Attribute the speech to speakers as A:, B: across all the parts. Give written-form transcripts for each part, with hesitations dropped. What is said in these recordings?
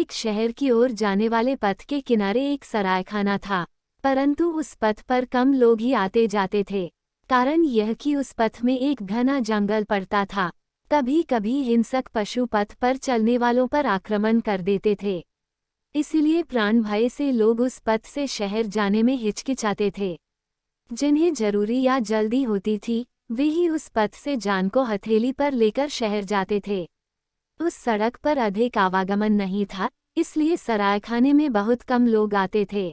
A: एक शहर की ओर जाने वाले पथ के किनारे एक सरायखाना था, परंतु उस पथ पर कम लोग ही आते जाते थे। कारण यह कि उस पथ में एक घना जंगल पड़ता था। कभी कभी हिंसक पशु पथ पर चलने वालों पर आक्रमण कर देते थे। इसलिए प्राण भय से लोग उस पथ से शहर जाने में हिचकिचाते थे। जिन्हें जरूरी या जल्दी होती थी, वे ही उस पथ से जान को हथेली पर लेकर शहर जाते थे। उस सड़क पर अधिक आवागमन नहीं था, इसलिए सरायखाने में बहुत कम लोग आते थे।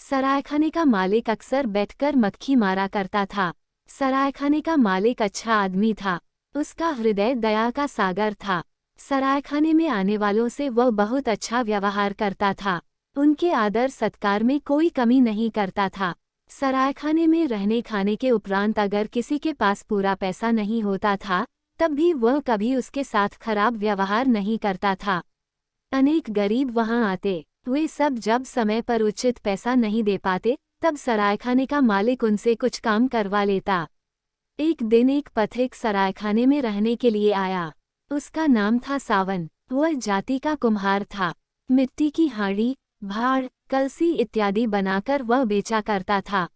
A: सरायखाने का मालिक अक्सर बैठकर मक्खी मारा करता था। सरायखाने का मालिक अच्छा आदमी था। उसका हृदय दया का सागर था। सरायखाने में आने वालों से वह बहुत अच्छा व्यवहार करता था। उनके आदर सत्कार में कोई कमी नहीं करता था। सरायखाने में रहने खाने के उपरांत अगर किसी के पास पूरा पैसा नहीं होता था, तब भी वह कभी उसके साथ खराब व्यवहार नहीं करता था। अनेक गरीब वहां आते, वे सब जब समय पर उचित पैसा नहीं दे पाते, तब सरायखाने का मालिक उनसे कुछ काम करवा लेता। एक दिन एक पथिक सरायखाने में रहने के लिए आया। उसका नाम था सावन। वह जाति का कुम्हार था। मिट्टी की हांडी, भाड़, कलसी इत्यादि बनाकर वह बेचा करता था।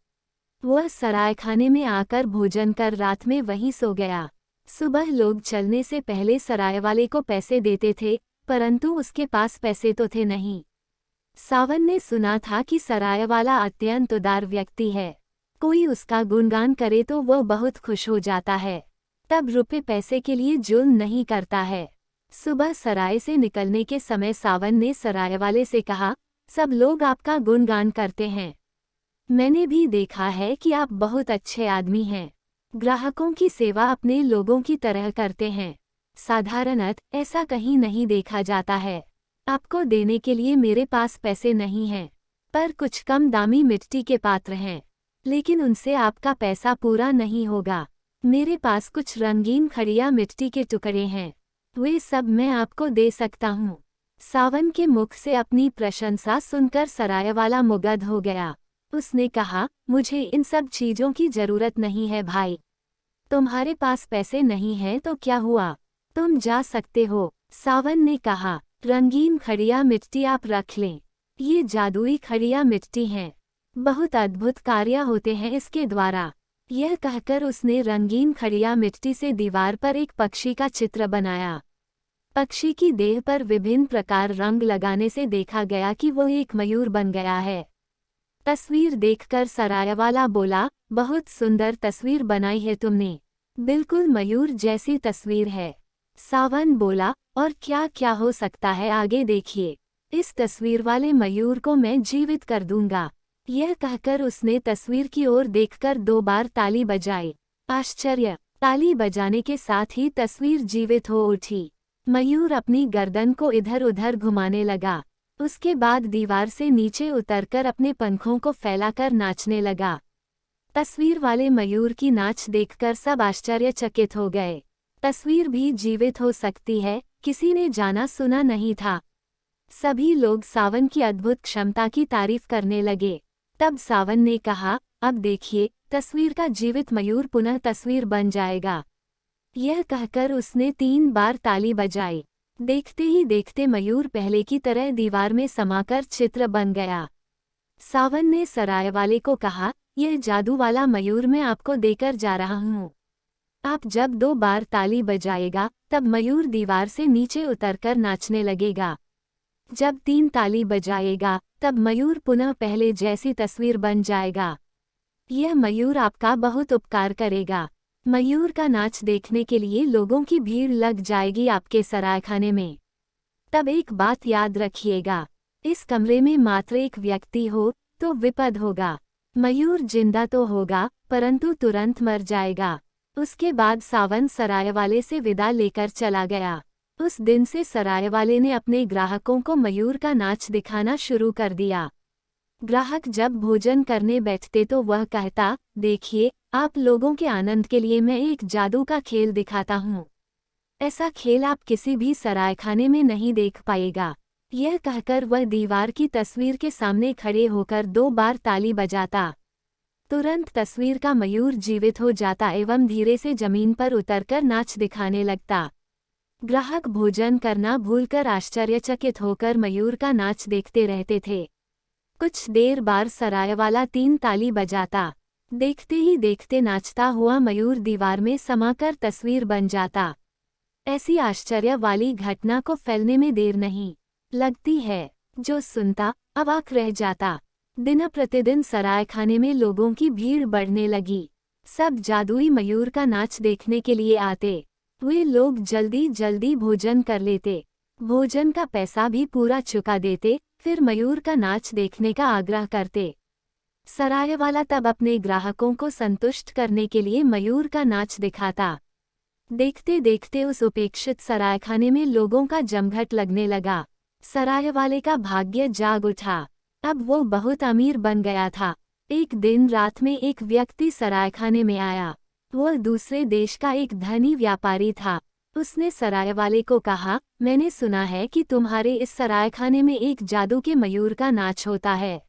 A: वह सरायखाने में आकर भोजन कर रात में वहीं सो गया। सुबह लोग चलने से पहले सरायवाले को पैसे देते थे, परंतु उसके पास पैसे तो थे नहीं। सावन ने सुना था कि सरायवाला अत्यंत उदार व्यक्ति है। कोई उसका गुणगान करे तो वह बहुत खुश हो जाता है। तब रुपए पैसे के लिए जुल्म नहीं करता है। सुबह सराय से निकलने के समय सावन ने सरायवाले से कहा, सब लोग आपका गुणगान करते हैं। मैंने भी देखा है कि आप बहुत अच्छे आदमी हैं। ग्राहकों की सेवा अपने लोगों की तरह करते हैं। साधारणतः ऐसा कहीं नहीं देखा जाता है। आपको देने के लिए मेरे पास पैसे नहीं हैं, पर कुछ कम दामी मिट्टी के पात्र हैं, लेकिन उनसे आपका पैसा पूरा नहीं होगा। मेरे पास कुछ रंगीन खड़िया मिट्टी के टुकड़े हैं, वे सब मैं आपको दे सकता हूँ। सावन के मुख से अपनी प्रशंसा सुनकर सरायवाला मुग्ध हो गया। उसने कहा, मुझे इन सब चीजों की जरूरत नहीं है भाई। तुम्हारे पास पैसे नहीं हैं तो क्या हुआ, तुम जा सकते हो। सावन ने कहा, रंगीन खड़िया मिट्टी आप रख लें। ये जादुई खड़िया मिट्टी हैं। बहुत अद्भुत कार्य होते हैं इसके द्वारा। यह कहकर उसने रंगीन खड़िया मिट्टी से दीवार पर एक पक्षी का चित्र बनाया। पक्षी की देह पर विभिन्न प्रकार रंग लगाने से देखा गया कि वह एक मयूर बन गया है। तस्वीर देखकर सरायवाला बोला, बहुत सुंदर तस्वीर बनाई है तुमने, बिल्कुल मयूर जैसी तस्वीर है। सावन बोला, और क्या क्या हो सकता है आगे देखिए। इस तस्वीर वाले मयूर को मैं जीवित कर दूंगा। यह कहकर उसने तस्वीर की ओर देखकर 2 बार ताली बजाई। आश्चर्य! ताली बजाने के साथ ही तस्वीर जीवित हो उठी। मयूर अपनी गर्दन को इधर उधर घुमाने लगा। उसके बाद दीवार से नीचे उतरकर अपने पंखों को फैलाकर नाचने लगा। तस्वीर वाले मयूर की नाच देखकर सब आश्चर्यचकित हो गए। तस्वीर भी जीवित हो सकती है, किसी ने जाना सुना नहीं था। सभी लोग सावन की अद्भुत क्षमता की तारीफ करने लगे। तब सावन ने कहा, अब देखिए, तस्वीर का जीवित मयूर पुनः तस्वीर बन जाएगा। यह कहकर उसने 3 बार ताली बजाई। देखते ही देखते मयूर पहले की तरह दीवार में समाकर चित्र बन गया। सावन ने सरायवाले को कहा, यह जादू वाला मयूर मैं आपको देकर जा रहा हूँ। आप जब 2 बार ताली बजाएगा, तब मयूर दीवार से नीचे उतरकर नाचने लगेगा। जब 3 ताली बजाएगा, तब मयूर पुनः पहले जैसी तस्वीर बन जाएगा। यह मयूर आपका बहुत उपकार करेगा। मयूर का नाच देखने के लिए लोगों की भीड़ लग जाएगी आपके सरायखाने में। तब एक बात याद रखिएगा, इस कमरे में मात्र एक व्यक्ति हो तो विपद होगा। मयूर जिंदा तो होगा, परंतु तुरंत मर जाएगा। उसके बाद सावन सरायवाले से विदा लेकर चला गया। उस दिन से सरायवाले ने अपने ग्राहकों को मयूर का नाच दिखाना शुरू कर दिया। ग्राहक जब भोजन करने बैठते तो वह कहता, देखिए, आप लोगों के आनंद के लिए मैं एक जादू का खेल दिखाता हूँ। ऐसा खेल आप किसी भी सरायखाने में नहीं देख पाएगा। यह कहकर वह दीवार की तस्वीर के सामने खड़े होकर 2 बार ताली बजाता। तुरंत तस्वीर का मयूर जीवित हो जाता एवं धीरे से जमीन पर उतरकर नाच दिखाने लगता। ग्राहक भोजन करना भूलकर आश्चर्यचकित होकर मयूर का नाच देखते रहते थे। कुछ देर बाद सराय वाला 3 ताली बजाता। देखते ही देखते नाचता हुआ मयूर दीवार में समाकर तस्वीर बन जाता। ऐसी आश्चर्य वाली घटना को फैलने में देर नहीं लगती है। जो सुनता अवाक रह जाता। दिन प्रतिदिन सरायखाने में लोगों की भीड़ बढ़ने लगी। सब जादुई मयूर का नाच देखने के लिए आते। वे लोग जल्दी जल्दी भोजन कर लेते। भोजन का पैसा भी पूरा चुका देते, फिर मयूर का नाच देखने का आग्रह करते। सराय वाला तब अपने ग्राहकों को संतुष्ट करने के लिए मयूर का नाच दिखाता। देखते देखते उस उपेक्षित सरायखाने में लोगों का जमघट लगने लगा। सराय वाले का भाग्य जाग उठा। अब वो बहुत अमीर बन गया था। एक दिन रात में एक व्यक्ति सरायखाने में आया। वह दूसरे देश का एक धनी व्यापारी था। उसने सराय वाले को कहा, मैंने सुना है कि तुम्हारे इस सरायखाने में एक जादू के मयूर का नाच होता है।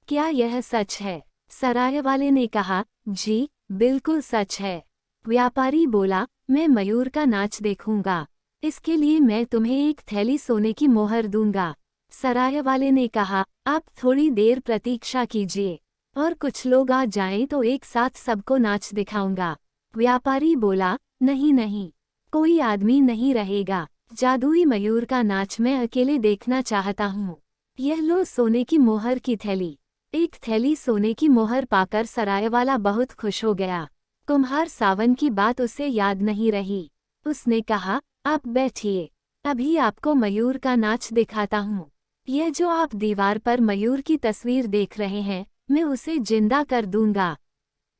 A: क्या यह सच है? सराय वाले ने कहा, जी बिल्कुल सच है। व्यापारी बोला, मैं मयूर का नाच देखूंगा। इसके लिए मैं तुम्हें एक थैली सोने की मोहर दूंगा। सराय वाले ने कहा, आप थोड़ी देर प्रतीक्षा कीजिए और कुछ लोग आ जाएं तो एक साथ सबको नाच दिखाऊंगा। व्यापारी बोला, नहीं नहीं, कोई आदमी नहीं रहेगा। जादुई मयूर का नाच मैं अकेले देखना चाहता हूँ। यह लो सोने की मोहर की थैली। एक थैली सोने की मोहर पाकर सराय वाला बहुत खुश हो गया। कुम्हार सावन की बात उसे याद नहीं रही। उसने कहा, आप बैठिए, अभी आपको मयूर का नाच दिखाता हूँ। यह जो आप दीवार पर मयूर की तस्वीर देख रहे हैं, मैं उसे जिंदा कर दूंगा।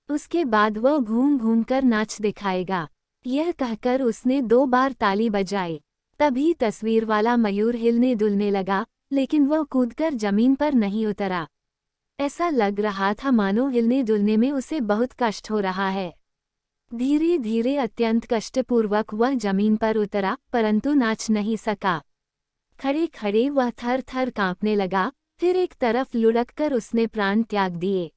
A: उसके बाद वह घूम घूम कर नाच दिखाएगा। यह कहकर उसने 2 बार ताली बजाई। तभी तस्वीर वाला मयूर हिलने डुलने लगा, लेकिन वह कूदकर जमीन पर नहीं उतरा। ऐसा लग रहा था मानो हिलने डुलने में उसे बहुत कष्ट हो रहा है। धीरे धीरे अत्यंत कष्टपूर्वक वह जमीन पर उतरा, परंतु नाच नहीं सका। खड़े खड़े वह थर थर कांपने लगा। फिर एक तरफ लुढ़ककर उसने प्राण त्याग दिए।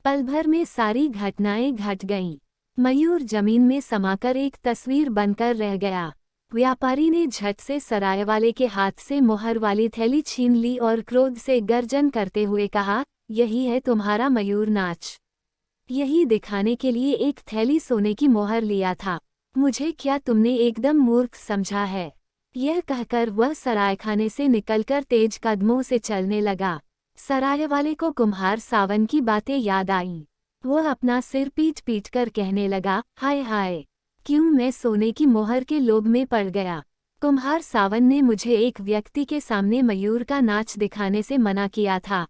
A: पल भर में सारी घटनाएं घट गईं। मयूर जमीन में समाकर एक तस्वीर बनकर रह गया। व्यापारी ने झट से सराय वाले के हाथ से मोहर वाली थैली छीन ली और क्रोध से गर्जन करते हुए कहा, यही है तुम्हारा मयूर नाच। यही दिखाने के लिए एक थैली सोने की मोहर लिया था। मुझे क्या तुमने एकदम मूर्ख समझा है? यह कहकर वह सरायखाने से निकलकर तेज कदमों से चलने लगा। सराय वाले को कुम्हार सावन की बातें याद आईं। वह अपना सिर पीट पीट कर कहने लगा, हाय हाय, क्यों मैं सोने की मोहर के लोभ में पड़ गया। कुम्हार सावन ने मुझे एक व्यक्ति के सामने मयूर का नाच दिखाने से मना किया था।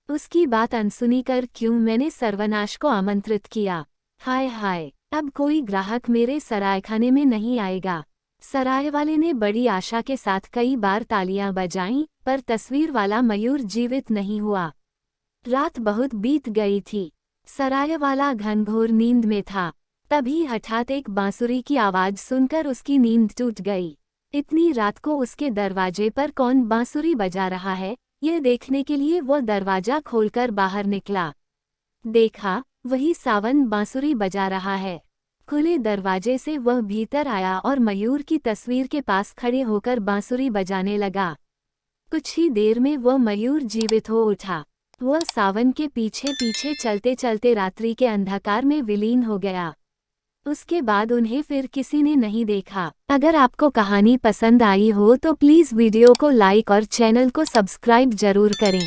A: उसकी बात अनसुनी कर क्यों मैंने सर्वनाश को आमंत्रित किया। हाय हाय, अब कोई ग्राहक मेरे सरायखाने में नहीं आएगा। सराय वाले ने बड़ी आशा के साथ कई बार तालियां बजाईं, पर तस्वीर वाला मयूर जीवित नहीं हुआ। रात बहुत बीत गई थी। सराय वाला घनघोर नींद में था। तभी हठात एक बांसुरी की आवाज सुनकर उसकी नींद टूट गई। इतनी रात को उसके दरवाजे पर कौन बांसुरी बजा रहा है, यह देखने के लिए वह दरवाजा खोलकर बाहर निकला। देखा, वही सावन बांसुरी बजा रहा है। खुले दरवाजे से वह भीतर आया और मयूर की तस्वीर के पास खड़े होकर बांसुरी बजाने लगा। कुछ ही देर में वह मयूर जीवित हो उठा। वह सावन के पीछे पीछे चलते चलते रात्रि के अंधकार में विलीन हो गया। उसके बाद उन्हें फिर किसी ने नहीं देखा। अगर आपको कहानी पसंद आई हो तो प्लीज़ वीडियो को लाइक और चैनल को सब्सक्राइब जरूर करें।